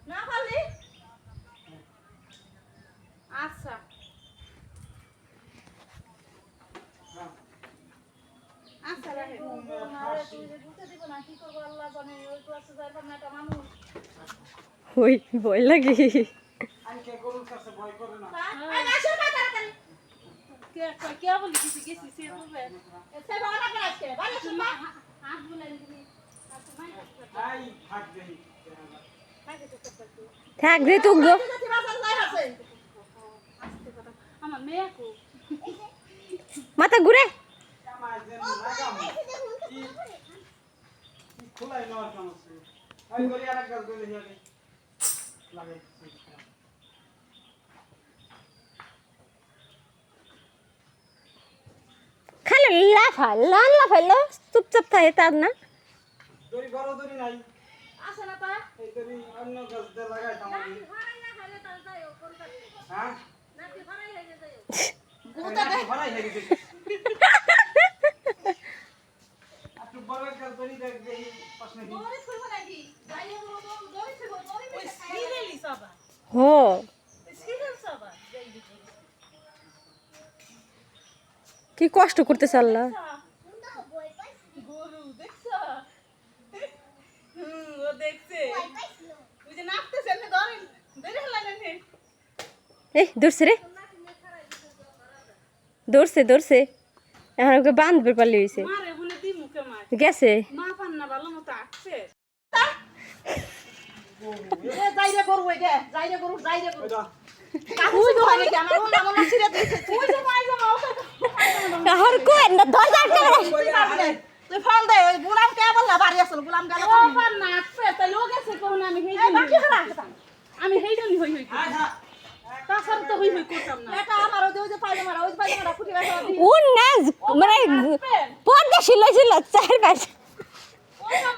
না খালি আচ্ছা আচ্ছা রাখে তুই যে বুঝতে দিব না কি করবো আল্লাহ জানে ওই ক্লাসে যাইবার না একটা মানুষ ওই ভয় লাগে আমি কে গরুর কাছে ভয় করে না এই আসো না তাড়াতাড়ি কে বলি কিছু গেছি সে বলবে সে বাবা না আসছে বাবা শুনবা হাত বুলাই দিবি আই ভাগ দেই থাক রে তুই গো আমার মেয়ে কো মাথা ঘুরে আমার যেন লাগাম কি খোলাই নেওয়ার সমস্যা আমি গলি আরেক গাছ গলি যাবে লাগাই খালি লাফাইলো চুপচাপ থাকে তার না দড়ি বড় দড়ি নাই আসে না তা এই দড়ি অন্য গাছ দিয়ে লাগাই তামারি ভাড়াই না খাইলে তার যাইও কোন কাছে হ্যাঁ নাকি ভাড়াই হয়ে যাইও গুতা দে ভরাই হয়ে গেছে একটু বড় গাছ দড়ি দেখ দেই প্রশ্ন কি দড়ি ছুইব নাকি যাইও দড়ি ছুইব দড়ি ওই সিরিয়ালি সাবা হো সিরিয়াল সাবা যাই দিবি কি কষ্ট করতে চাল্লা গরু দেখছো ও দেখছে ওই যে নাচতেছে না ধরেন ধরে হলালেন হে এই দৌড়ছে রে দৌড়ছে এখন ওকে বাঁধবে পারলে হয়েছে মারে বলে দি মুখে মার গেছে মা পান্না ভালো মতো আসছে যাই রে গরু ওই দে যাই রে গরু ওইটা কাকুই তো হয় নাকি আমার মন মন ছিড়ে দিয়েছে তুই যে মাই যাও আর কই না দরজা আটকে তুই ফোন দে ওই গুলাম কে বললা বাড়ি আসল গুলাম গেল ও পার না আসছে তাই লোক আছে কোন আমি হেই বাকি হারা আমি হেই জনি হই হই আচ্ছা তাছাড়া তো হই হই করতাম না এটা আমার ওই যে পায়জামা ওই পায়জামা ফুটি গেছে উন না মানে পর্দা ছিল চার পাঁচ ওই না